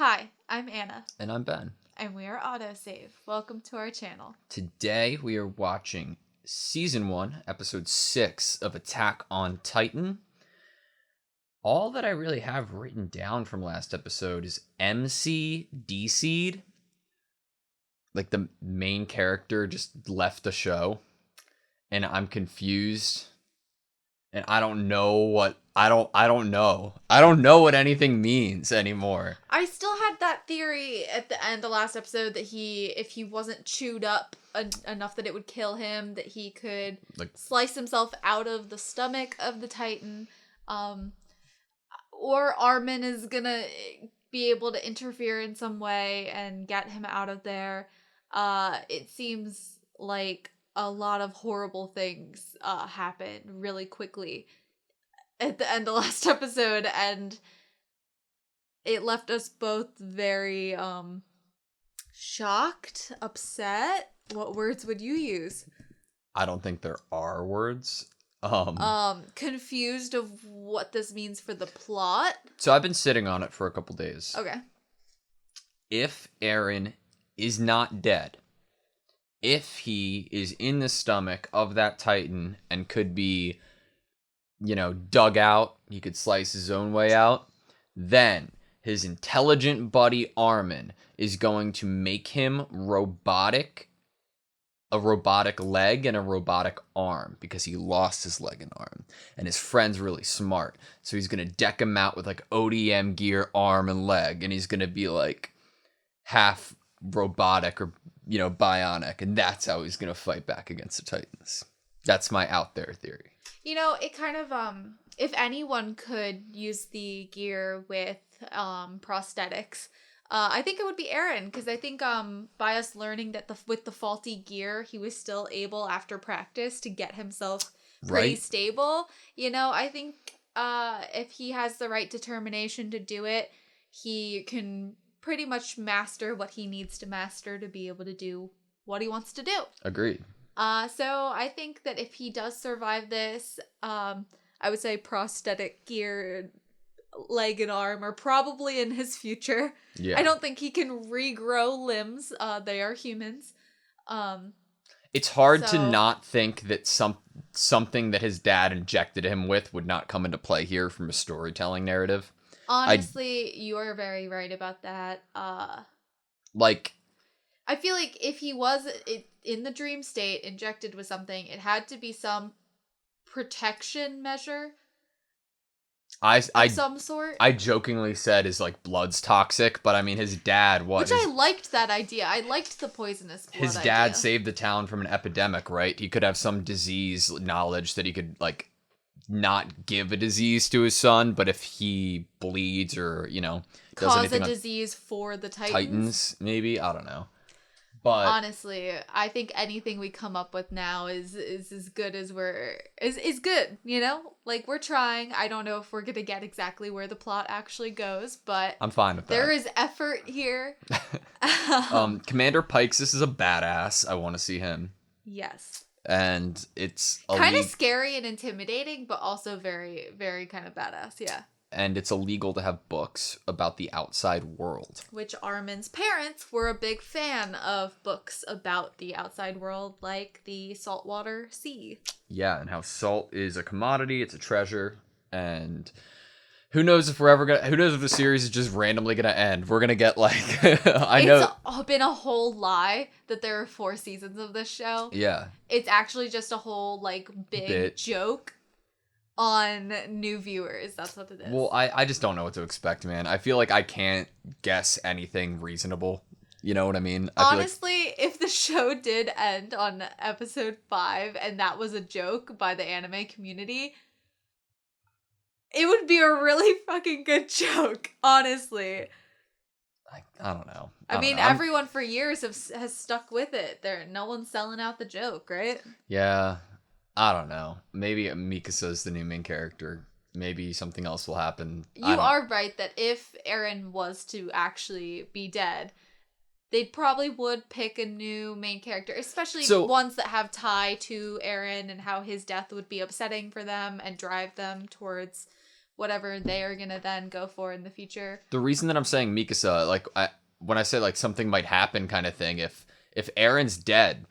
Hi, I'm Anna. And I'm Ben. And we are AutoSave. Welcome to our channel. Today we are watching Season 1, Episode 6 of Attack on Titan. All that I really have written down from last episode is MC DC'd. Like the main character just left the show. And I'm confused. And I don't know what I don't know. I don't know what anything means anymore. I still had that theory at the end of last episode that if he wasn't chewed up enough that it would kill him, that he could slice himself out of the stomach of the Titan. Or Armin is gonna be able to interfere in some way and get him out of there. It seems like a lot of horrible things happen really quickly at the end of last episode, and it left us both very shocked, upset. What words would you use? I don't think there are words. Confused of what this means for the plot. So I've been sitting on it for a couple days. Okay. If Eren is not dead, if he is in the stomach of that Titan and could be, dug out, he could slice his own way out, then his intelligent buddy Armin is going to make him a robotic leg and a robotic arm, because he lost his leg and arm. And his friend's really smart, so he's going to deck him out with ODM gear, arm and leg, and he's going to be half robotic or bionic, and that's how he's gonna fight back against the Titans. That's my out there theory. It kind of if anyone could use the gear with prosthetics, I think it would be Eren, because I think by us learning that with the faulty gear he was still able after practice to get himself pretty stable. I think if he has the right determination to do it, he can pretty much master what he needs to master to be able to do what he wants to do. Agreed. So I think that if he does survive this, I would say prosthetic gear, leg and arm are probably in his future. Yeah. I don't think he can regrow limbs. They are humans. It's hard to not think that something that his dad injected him with would not come into play here from a storytelling narrative. Honestly, you are very right about that. I feel like if he was in the dream state injected with something, it had to be some protection measure of some sort. I jokingly said blood's toxic, but I mean his dad was. Which I liked that idea. I liked the poisonous blood His dad saved the town from an epidemic, right? He could have some disease knowledge that he could not give a disease to his son, but if he bleeds or does cause a disease for the Titans, maybe, I don't know. But honestly, I think anything we come up with now is as good as is good. We're trying. I don't know if we're gonna get exactly where the plot actually goes, but I'm fine with that. There is effort here. Commander Pikes, this is a badass. I want to see him. Yes. And it's kind of scary and intimidating, but also very, very kind of badass, yeah. And it's illegal to have books about the outside world. Which Armin's parents were a big fan of books about the outside world, like the saltwater sea. Yeah, and how salt is a commodity, it's a treasure, and who knows if the series is just randomly gonna end. We're gonna get It's been a whole lie that there are 4 seasons of this show. Yeah. It's actually just a whole big joke on new viewers. That's what it is. Well, I just don't know what to expect, man. I feel like I can't guess anything reasonable. You know what I mean? Honestly, if the show did end on episode 5 and that was a joke by the anime community, it would be a really fucking good joke, honestly. I don't know. I mean, everyone for years has stuck with it. No one's selling out the joke, right? Yeah. I don't know. Maybe Mikasa's the new main character. Maybe something else will happen. You are right that if Eren was to actually be dead, they probably would pick a new main character, especially ones that have tie to Eren and how his death would be upsetting for them and drive them towards whatever they are gonna then go for in the future. The reason that I'm saying Mikasa, like when I say like something might happen kind of thing, if Aaron's dead,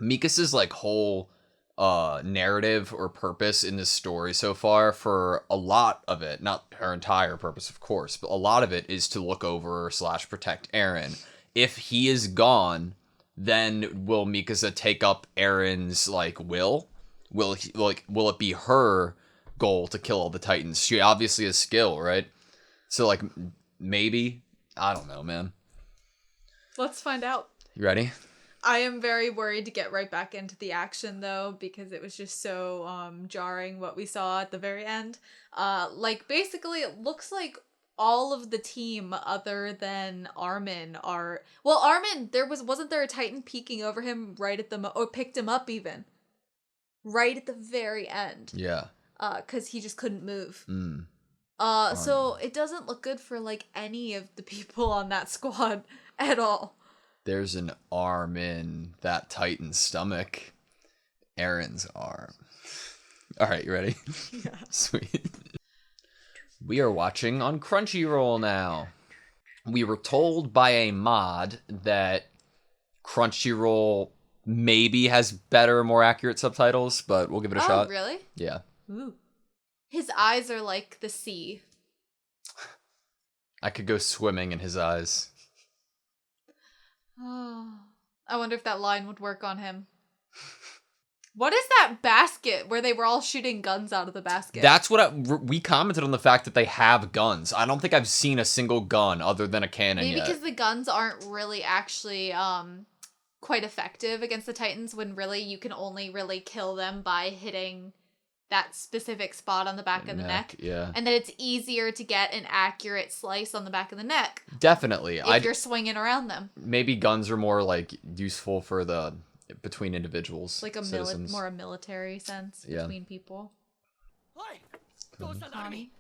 Mikasa's like whole narrative or purpose in this story so far, for a lot of it, not her entire purpose of course, but a lot of it is to look over / protect Aaron. If he is gone, then will Mikasa take up Aaron's like will it be her goal to kill all the Titans? She obviously has skill, right? So like maybe, I don't know, man. Let's find out. You ready? I am very worried to get right back into the action though, because it was just so jarring what we saw at the very end. Like basically it looks like all of the team other than Armin are, well, Armin, wasn't there a Titan peeking over him right at the or picked him up even right at the very end? Yeah. Cuz he just couldn't move. Armin. So it doesn't look good for like any of the people on that squad at all. There's an arm in that Titan's stomach. Aaron's arm. All right, you ready? Yeah. Sweet. We are watching on Crunchyroll now. We were told by a mod that Crunchyroll maybe has better, more accurate subtitles, but we'll give it a shot. Oh, really? Yeah. Ooh. His eyes are like the sea. I could go swimming in his eyes. Oh, I wonder if that line would work on him. What is that basket where they were all shooting guns out of the basket? That's what we commented on, the fact that they have guns. I don't think I've seen a single gun other than a cannon Maybe yet. because the guns aren't really actually quite effective against the Titans, when really you can only really kill them by hitting that specific spot on the back of the neck. Yeah. And that it's easier to get an accurate slice on the back of the neck. Definitely. If you're swinging around them. Maybe guns are more like useful for the between individuals. Like more a military sense between people. Connie?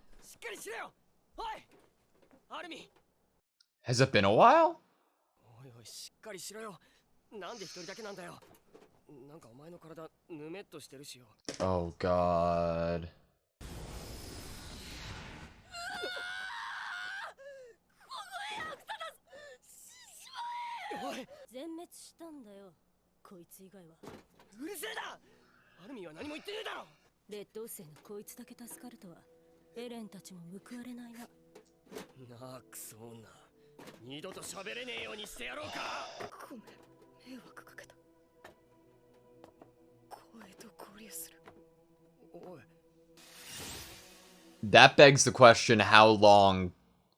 Has it been a while? Oh god. That begs the question, how long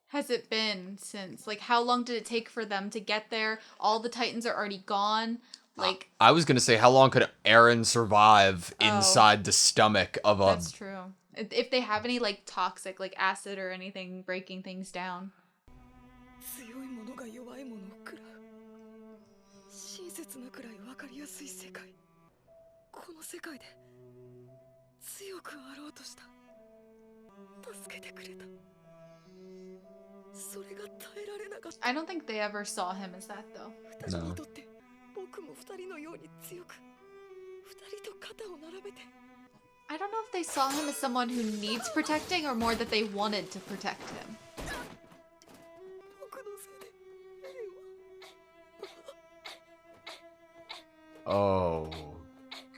has it been since? Like, how long did it take for them to get there? All the Titans are already gone. Like, I was gonna say, how long could Aaron survive inside the stomach of a... That's true. If they have any, like, toxic, like, acid or anything breaking things down. I don't think they ever saw him as that, though. No. I don't know if they saw him as someone who needs protecting or more that they wanted to protect him. Oh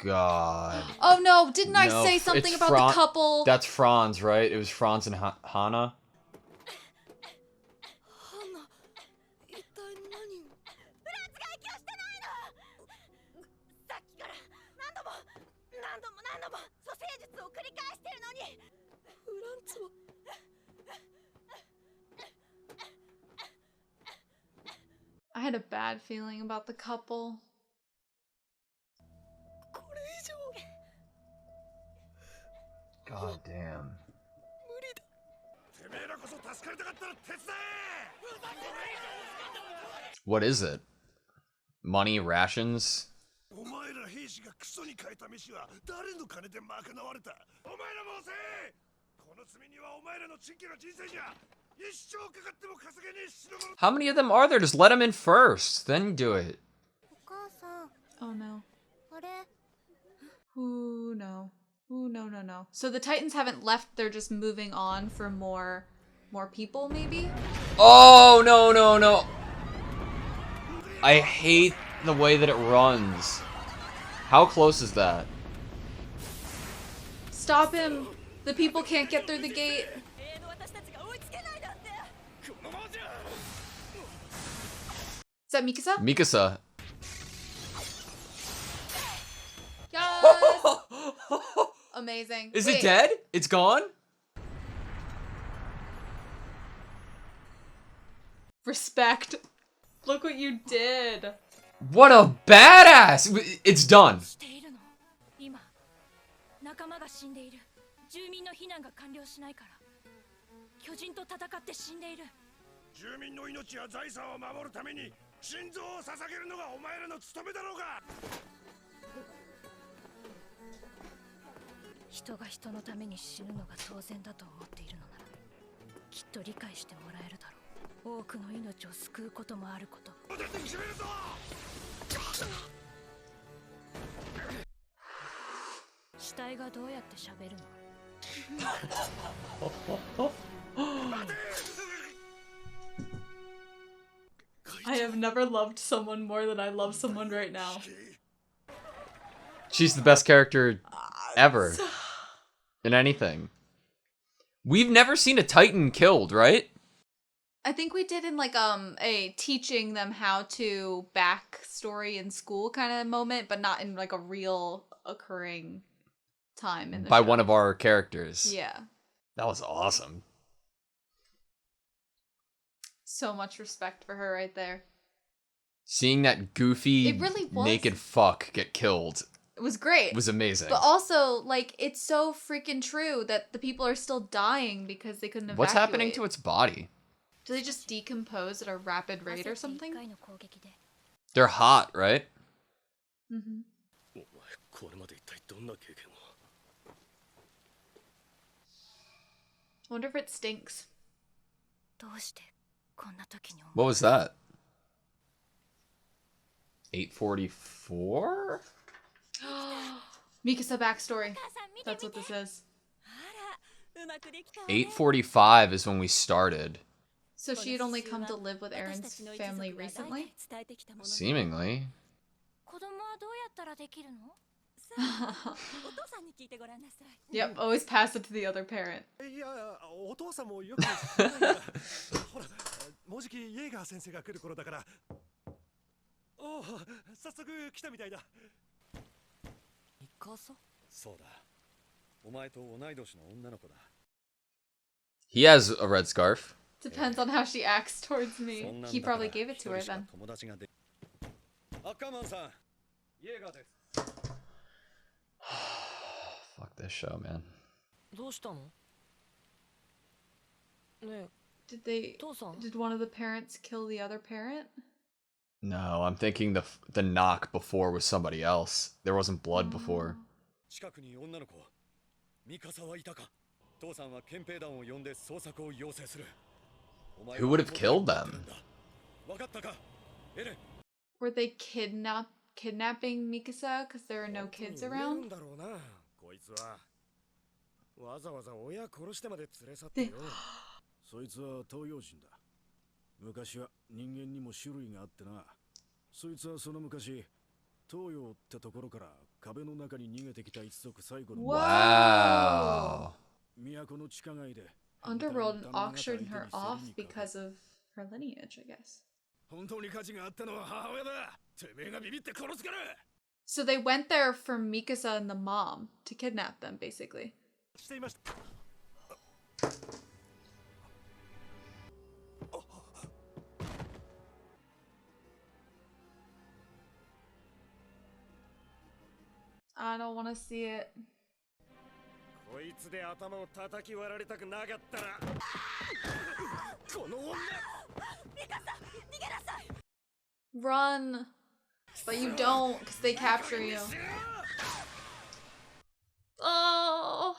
god. Oh no, didn't I say something about the couple? That's Franz, right? It was Franz and Hana. I had a bad feeling about the couple. God damn. What is it? Money, rations? How many of them are there? Just let them in first, then do it. Oh no. Ooh, no. Ooh, no, no, no. So the Titans haven't left, they're just moving on for more people, maybe? Oh, no, no, no. I hate the way that it runs. How close is that? Stop him! The people can't get through the gate. Is that Mikasa? Mikasa. Yes! Amazing. Is Wait, it dead? It's gone? Respect. Look what you did. What a badass! It's done. 今仲間が死んでいる。住民の避難が完了しないから巨人と戦って死んでいる。住民の命や財産を守るために心臓を捧げるのがお前らの務めだろうが。人が人のために死ぬのが当然だと思っているのならきっと理解してもらえるだろう。多くの命を救うこともあること。出て決めるぞ。死体がどうやって喋るの？ I have never loved someone more than I love someone right now. She's the best character ever in anything. We've never seen a Titan killed, right? I think we did in like a teaching them how to backstory in school kind of moment, but not in like a real occurring time in the By show. one of our characters. Yeah. That was awesome. So much respect for her right there. Seeing that goofy It really was. naked fuck get killed It was great. was amazing. But also, like, it's so freaking true that the people are still dying because they couldn't evacuate. What's happening to its body? Do they just decompose at a rapid rate or something? They're hot, right? Mm-hmm. これまで一体どんな経験を。 I wonder if it stinks. どうしてこんな時に思う？ What was that? 844? Mikasa backstory. That's what this is. 845 is when we started. So she had only come to live with Aaron's family recently? Seemingly. 子供はどうやったらできるの？ Yep, always pass it to the other parent. いや、お父さんもよく知らないがほら、もうじきイェーガー先生が来る頃だから。おお、早速来たみたいだ。ミカサ？そうだ。お前と同い年の女の子だ。 He has a red scarf. Depends on how she acts towards me. He probably gave it to her then. アッカーマンさん、イェーガーです。 Fuck this show, man. どうしたの？ねえ、 Did 父さん。 did one of the parents kill the other parent? No, I'm thinking the knock before was somebody else. There wasn't blood before. 近くに女の子、ミカサはいたか。父さんは憲兵団を呼んで捜索を要請する。 Who would have killed them? わかったか、エレン。 Were they kidnapping Mikasa because there are no kids around? だろうな、こいつは。わざわざ親殺してまで連れ去ってよ。そいつは東洋人だ。昔は人間にも種類があってな。そいつはその昔、東洋ってところから壁の中に逃げてきた一族最後の。 Wow. 都の地下街で。 Underworld auctioned her off because of her lineage, I guess. 本当に価値があったのは母親だ。てめえがビビって殺すから。 So they went there for Mikasa and the mom to kidnap them, basically. していました。 I don't want to see it. こいつで頭を叩き割られたくなかったら。この女。 Run! But you don't, because they capture you. Oh!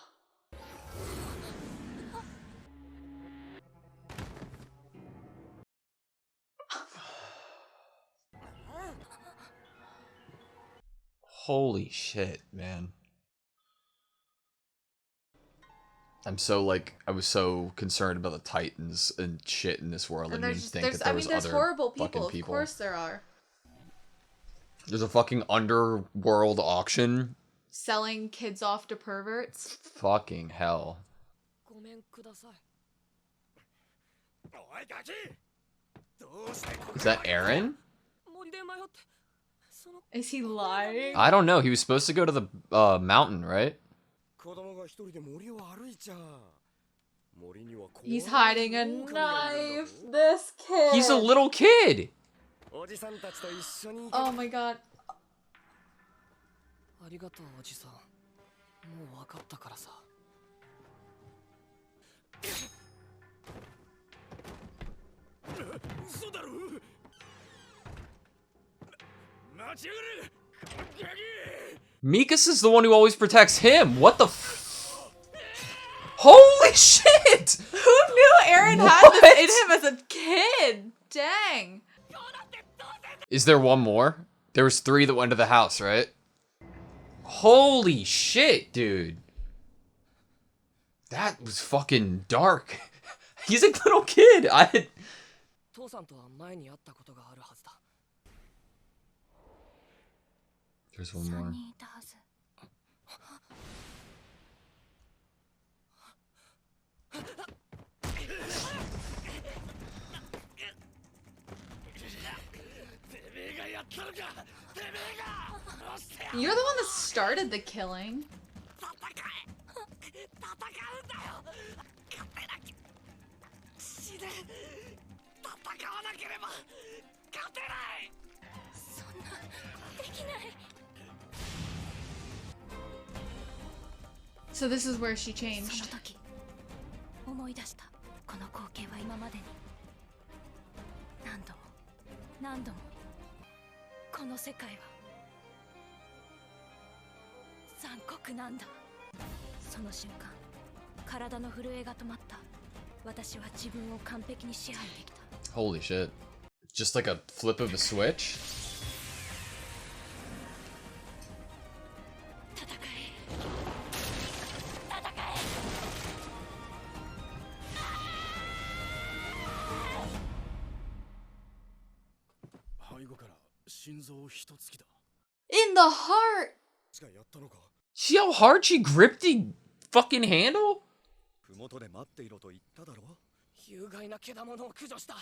Holy shit, man. I was so concerned about the Titans and shit in this world. And I didn't even think that there was there's other horrible fucking people. Of course there are. There's a fucking underworld auction. Selling kids off to perverts. Fucking hell. Is that Aaron? Is he lying? I don't know. He was supposed to go to the mountain, right? He's hiding a knife. This kid. He's a little kid. Oh my god. Mikas is the one who always protects him. What the Holy shit! Who knew Aaron had this in him as a kid? Dang. Is there one more? There was 3 that went to the house, right? Holy shit, dude. That was fucking dark. He's a little kid. There's one more. You're the one that started the killing. So this is where she changed. 思い出したこの光景は今までに何度も何度もこの世界は残酷なんだその瞬間体の震えが止まった私は自分を完璧に支配できた Holy shit. Just like a flip of a switch? In the heart! See how hard she gripped the fucking handle? 有害な獣を駆除した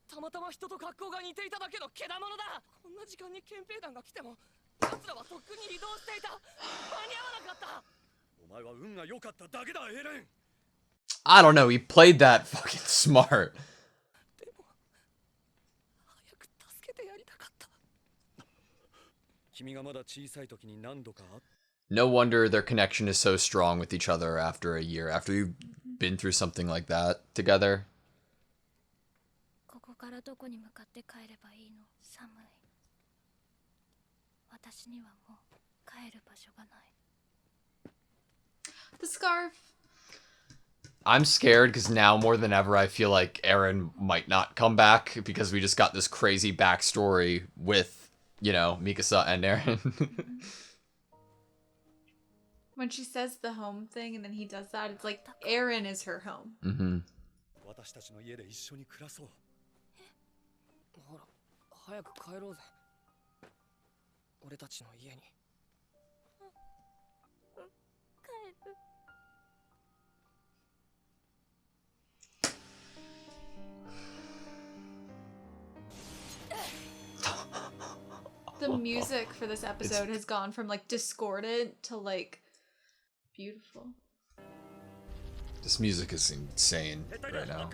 たまたま人と格好が似ていただけの獣だこんな時間に憲兵団が来ても奴らはとっくに移動していた間に合わなかったお前は運が良かっただけだエレン I don't know, he played that fucking smart. でも早く助けてやりたかった君がまだ小さい時に何度か会った No wonder their connection is so strong with each other after a year, after you've been through something like that together. ここからどこに向かって帰ればいいの寒い私にはもう帰る場所がない The scarf. I'm scared because now more than ever I feel like Aaron might not come back because we just got this crazy backstory with, you know, Mikasa and Aaron. When she says the home thing and then he does that, it's like Aaron is her home. Mm-hmm. 私たちの家で一緒に暮らそうほら早く帰ろうぜ俺たちの家に帰る The music for this episode has gone from like discordant to like beautiful. This music is insane right now.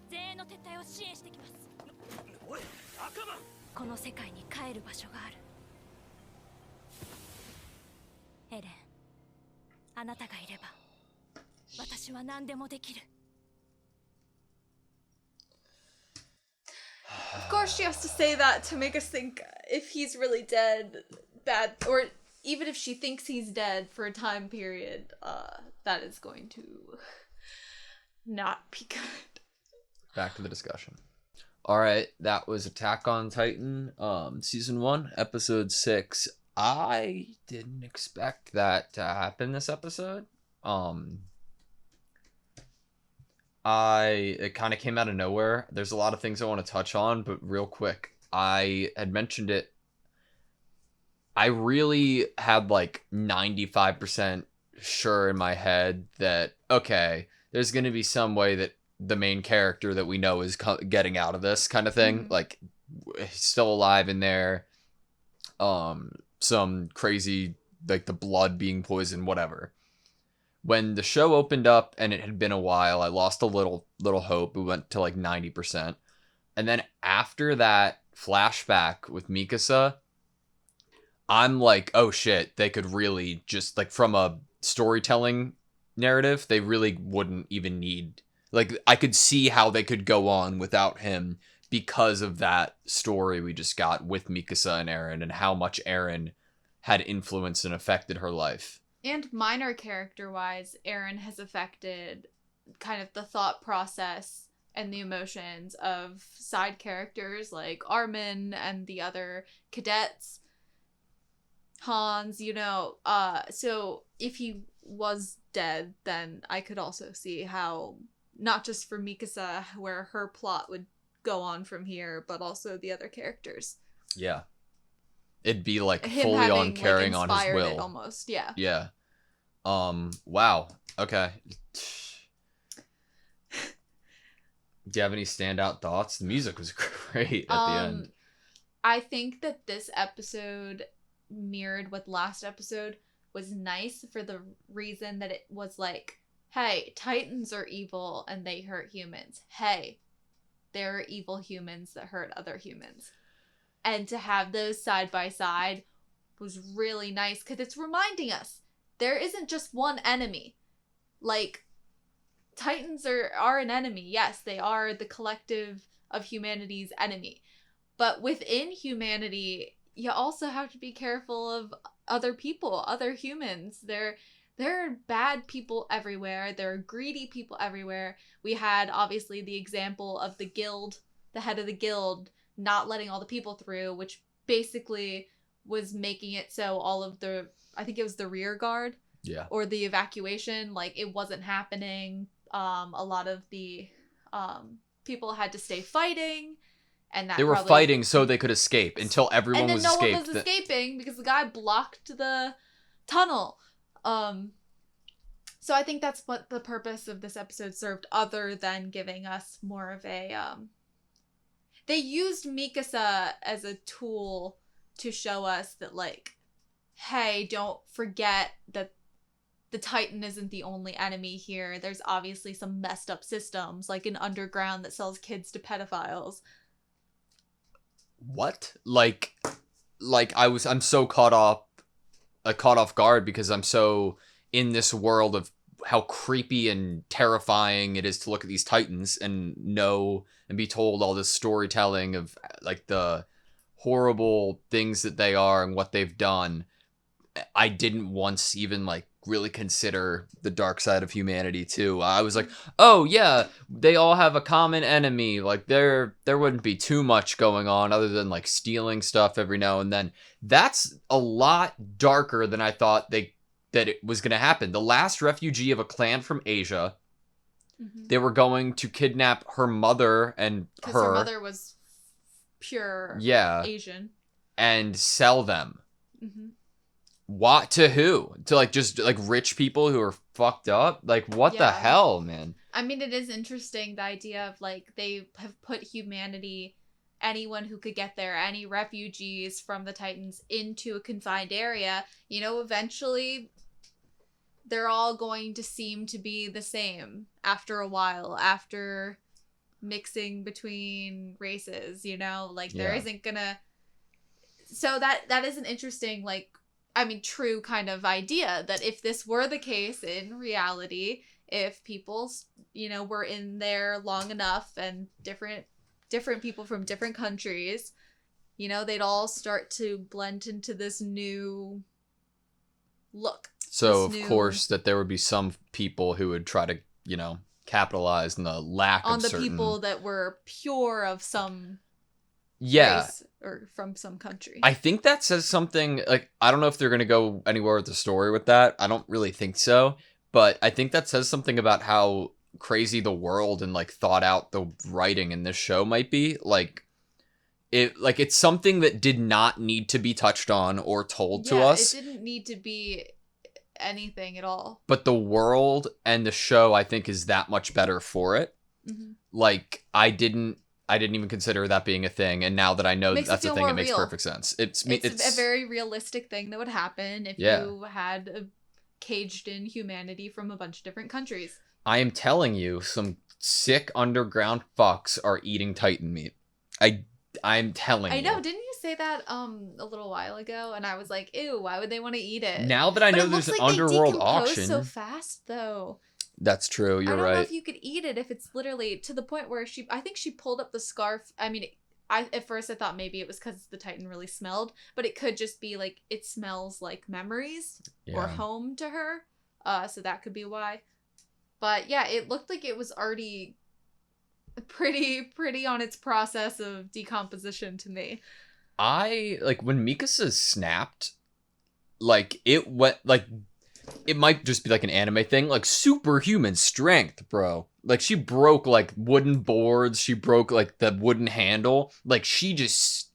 全員の撤退を支援してきますこの世界に帰る場所があるエレンあなたがいれば私は何でもできる Of course she has to say that to make us think if he's really dead, bad, or even if she thinks he's dead for a time period, that is going to not be good. Back to the discussion. All right, that was Attack on Titan, season 1, episode 6. I didn't expect that to happen this episode. It kind of came out of nowhere. There's a lot of things I want to touch on, but real quick, I had mentioned it. I really had like 95% sure in my head that, okay, there's going to be some way that the main character that we know is getting out of this kind of thing. Mhm. Like, he's still alive in there. Some crazy, like the blood being poisoned, whatever. When the show opened up and it had been a while, I lost a little hope. We went to like 90%. And then after that flashback with Mikasa, I'm like, oh shit, they could really just, like, from a storytelling narrative, they really wouldn't even need, like, I could see how they could go on without him because of that story we just got with Mikasa and Eren and how much Eren had influenced and affected her life. And minor character-wise, Eren has affected kind of the thought process and the emotions of side characters like Armin and the other cadets. Hans, so if he was dead, then I could also see how, not just for Mikasa, where her plot would go on from here, but also the other characters. Yeah. It'd be like Him fully having, on carrying like, on his inspired will. it almost, yeah. Yeah. Wow. Okay. Do you have any standout thoughts? The music was great at the end. I think that this episode mirrored what last episode was nice for the reason that it was like, hey, Titans are evil and they hurt humans. Hey, there are evil humans that hurt other humans. And to have those side by side was really nice because it's reminding us there isn't just one enemy. Like, Titans are an enemy. Yes, they are the collective of humanity's enemy. But within humanity, you also have to be careful of other people, other humans. There are bad people everywhere. There are greedy people everywhere. We had, obviously, the example of the guild, the head of the guild, not letting all the people through, which basically was making it so all of the, I think it was the rear guard, Yeah. or the evacuation, like, it wasn't happening. A lot of the people had to stay fighting, and that They were probably, fighting so they could escape until everyone and then was no escaped. one was escaping because the guy blocked the tunnel. So I think that's what the purpose of this episode served, other than giving us more of a they used Mikasa as a tool to show us that, like, hey, don't forget that the Titan isn't the only enemy here. There's obviously some messed up systems, like an underground that sells kids to pedophiles. What? Like I'm so caught off guard because I'm so in this world of how creepy and terrifying it is to look at these Titans and know and be told all this storytelling of, like, the horrible things that they are and what they've done. I didn't once even, like, really consider the dark side of humanity too. I was like, oh yeah, they all have a common enemy. Like, there wouldn't be too much going on other than, like, stealing stuff every now and then. That's a lot darker than I thought that it was going to happen. The last refugee of a clan from Asia, they were going to kidnap her mother and Because her mother was pure Asian. and sell them. Mm-hmm. What? To who? To, like, just, like, rich people who are fucked up? Like, what the Yeah. hell, man? I mean, it is interesting, the idea of, like, they have put humanity, anyone who could get there, any refugees from the Titans, into a confined area. You know, eventually they're all going to seem to be the same after a while, after mixing between races, you know? Like, there Yeah. isn't gonna... So that is an interesting, like, I mean, true kind of idea that if this were the case in reality, if people, you know, were in there long enough and different people from different countries, you know, they'd all start to blend into this new look. So, This of new- course, that there would be some people who would try to, you know, capitalize on the lack On of the certain... people that were pure of some Yeah. race or from some country. I think that says something, like, I don't know if they're going to go anywhere with the story with that. I don't really think so. but I think that says something about how crazy the world and like thought out the writing in this show might be. It's something that did not need to be touched on or told to us. It didn't need to be anything at all. But the world and the show, I think, is that much better for it. Mm-hmm. Like, I didn't even consider that being a thing, and now that I know that's a thing, it makes perfect sense. It's a very realistic thing that would happen if you had a caged-in humanity from a bunch of different countries. I am telling you, some sick underground fucks are eating Titan meat. I'm telling you. I know, didn't you say that a little while ago? And I was like, ew, why would they want to eat it? Now that I know there's an underworld auction. So fast, though. That's true, you're right. I don't know if you could eat it if it's literally to the point where I think she pulled up the scarf. I mean, at first I thought maybe it was because the Titan really smelled, but it could just be like it smells like memories or home to her. So that could be why. But yeah, it looked like it was already pretty on its process of decomposition to me. I like when Mikasa snapped, like it went like it might just be like an anime thing, like superhuman strength, bro. Like she broke like wooden boards, she broke like the wooden handle, like she just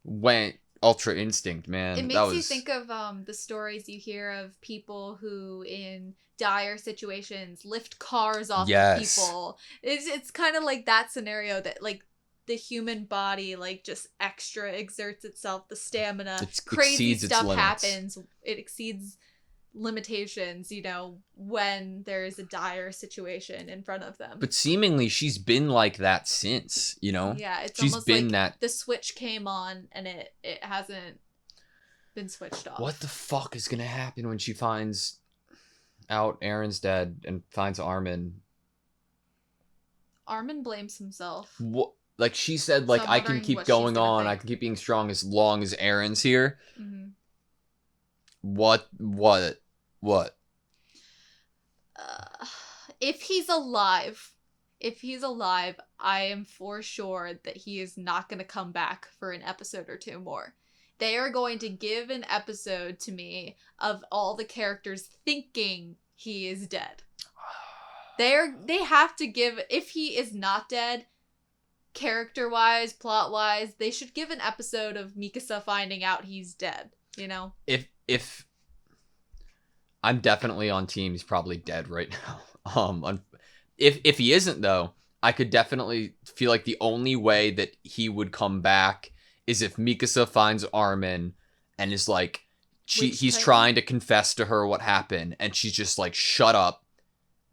went Ultra Instinct, man. It makes you think of the stories you hear of people who in dire situations lift cars off of people. It's kind of like that scenario that like the human body like just extra exerts itself, the stamina, crazy stuff happens, it exceeds limitations, you know, when there's a dire situation in front of them. But seemingly she's been like that since, you know? Yeah, it's she's almost been like that the switch came on and it hasn't been switched off. What the fuck is gonna happen when she finds out Aaron's dead and finds Armin? Armin blames himself. What? Like she said, like, I can keep going on, I can keep being strong as long as Aaron's here. Mm-hmm. What? If he's alive, I am for sure that he is not going to come back for an episode or two more. They are going to give an episode to me of all the characters thinking he is dead. They have to give, if he is not dead, character-wise, plot-wise, they should give an episode of Mikasa finding out he's dead, you know? If I'm definitely on team, he's probably dead right now. If he isn't though, I could definitely feel like the only way that he would come back is if Mikasa finds Armin and is like he's trying to confess to her what happened and she's just like, shut up.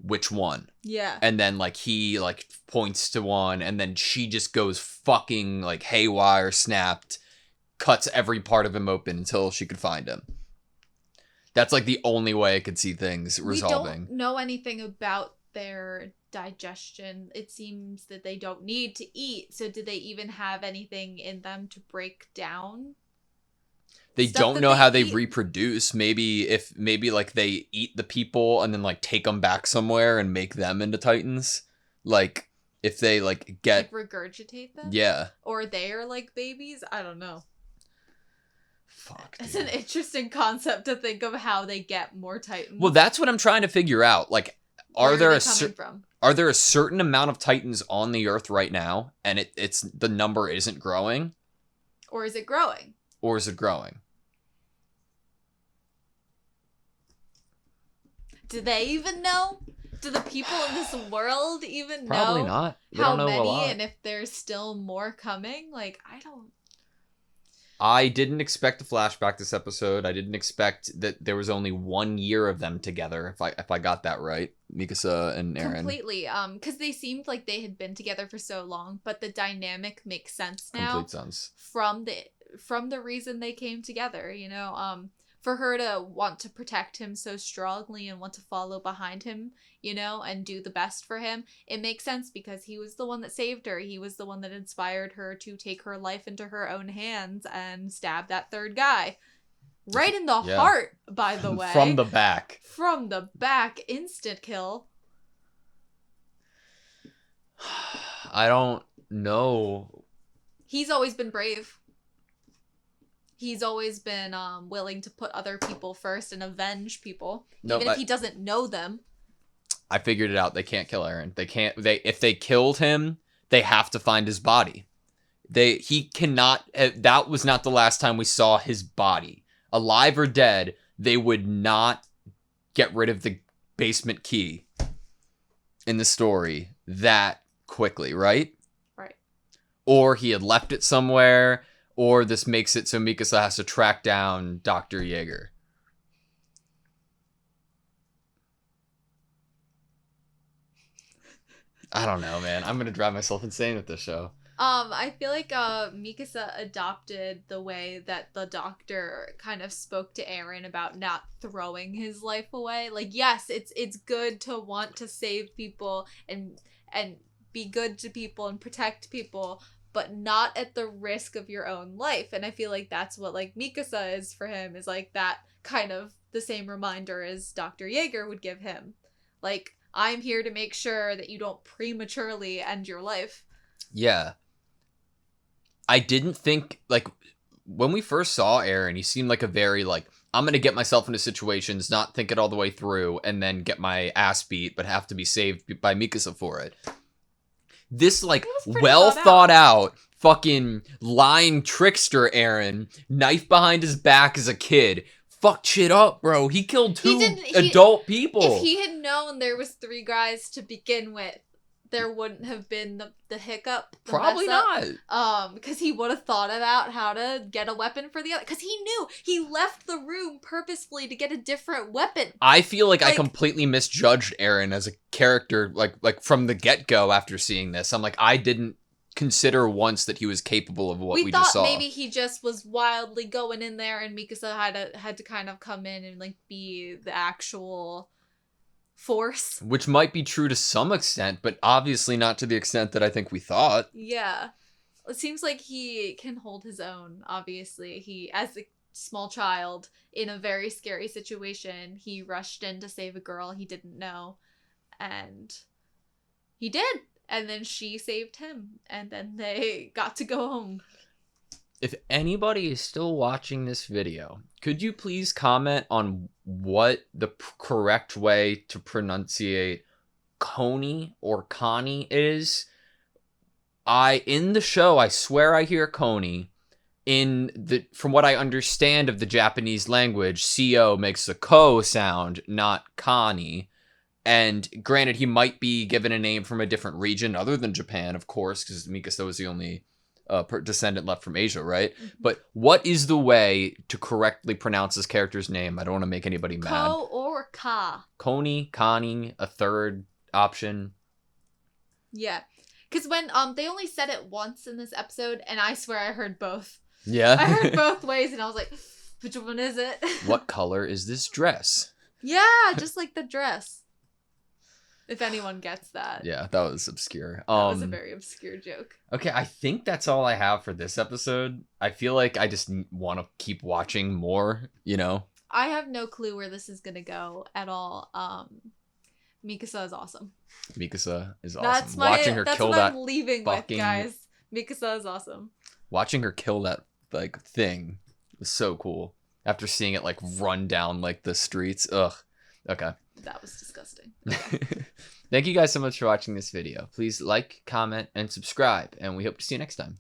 Which one? Yeah. And then like he like points to one and then she just goes fucking like haywire, snapped, cuts every part of him open until she could find him. That's like the only way I could see things resolving. We don't know anything about their digestion. It seems that they don't need to eat. So do they even have anything in them to break down? They don't know how they reproduce. Maybe like they eat the people and then like take them back somewhere and make them into Titans. Like if they like get like regurgitate them. Yeah. Or they are like babies. I don't know. Fuck. It's an interesting concept to think of how they get more Titans. Well, that's what I'm trying to figure out. Like, are there a certain amount of Titans on the Earth right now, and it's the number isn't growing, or is it growing? Do they even know? Do the people in this world even Probably know not. They how don't know many a lot. and if there's still more coming? Like, I didn't expect a flashback this episode. I didn't expect that there was only 1 year of them together, if I got that right. Mikasa and Eren. Completely. Because they seemed like they had been together for so long, but the dynamic makes sense now. Complete sense. From the reason they came together, you know? For her to want to protect him so strongly and want to follow behind him, you know, and do the best for him, it makes sense because he was the one that saved her. He was the one that inspired her to take her life into her own hands and stab that third guy. Right in the heart, by the way. From the back. From the back. Instant kill. I don't know. He's always been brave. he's always been willing to put other people first and avenge people, No, even if he doesn't know them. I figured it out. They can't kill Eren. They can't. If they killed him, they have to find his body. He cannot. That was not the last time we saw his body, alive or dead. They would not get rid of the basement key in the story that quickly, right? Right. Or he had left it somewhere, or this makes it so Mikasa has to track down Dr. Jaeger. I don't know, man. I'm gonna drive myself insane with this show. I feel like Mikasa adopted the way that the doctor kind of spoke to Eren about not throwing his life away. Like, yes, it's good to want to save people and be good to people and protect people, but not at the risk of your own life. And I feel like that's what like Mikasa is for him, is like that kind of the same reminder as Dr. Jaeger would give him. Like, I'm here to make sure that you don't prematurely end your life. Yeah. I didn't think, like, when we first saw Eren, he seemed like a very, like, I'm going to get myself into situations, not think it all the way through, and then get my ass beat, but have to be saved by Mikasa for it. This, like, well thought out fucking lying trickster Eren, knife behind his back as a kid, fucked shit up, bro. He killed two adult people. If he had known there was 3 guys to begin with, there wouldn't have been the hiccup. Probably not. Because he would have thought about how to get a weapon for the other. Because he knew he left the room purposefully to get a different weapon. I feel like I completely misjudged Eren as a character, like from the get-go after seeing this. I'm like, I didn't consider once that he was capable of what we just saw. We thought maybe he just was wildly going in there, and Mikasa had to kind of come in and like be the actual force. Which might be true to some extent, but obviously not to the extent that I think we thought. Yeah. It seems like he can hold his own, obviously. He, as a small child, in a very scary situation, he rushed in to save a girl he didn't know. And he did. And then she saved him. And then they got to go home. If anybody is still watching this video, could you please comment on what the correct way to pronunciate Coney or Connie is? In the show, I swear I hear Coney. From what I understand of the Japanese language, CO makes a ko sound, not Connie. And granted, he might be given a name from a different region other than Japan, of course, because Mikasa was the only descendant left from Asia, right? Mm-hmm. But what is the way to correctly pronounce this character's name? I don't want to make anybody mad. Ko or Ka? Coney, Connie, a third option. Yeah. Because when they only said it once in this episode, and I swear I heard both. Yeah. I heard both ways, and I was like, which one is it? What color is this dress? Yeah, just like the dress. If anyone gets that. Yeah, that was obscure. That was a very obscure joke. Okay, I think that's all I have for this episode. I feel like I just want to keep watching more, you know? I have no clue where this is going to go at all. Mikasa is awesome. Mikasa is awesome. That's watching her kill what that I'm leaving with, guys. Mikasa is awesome. Watching her kill that like thing was so cool. After seeing it like run down like the streets. Ugh. Okay. That was disgusting. Okay. Thank you guys so much for watching this video. Please like, comment, and subscribe, and we hope to see you next time.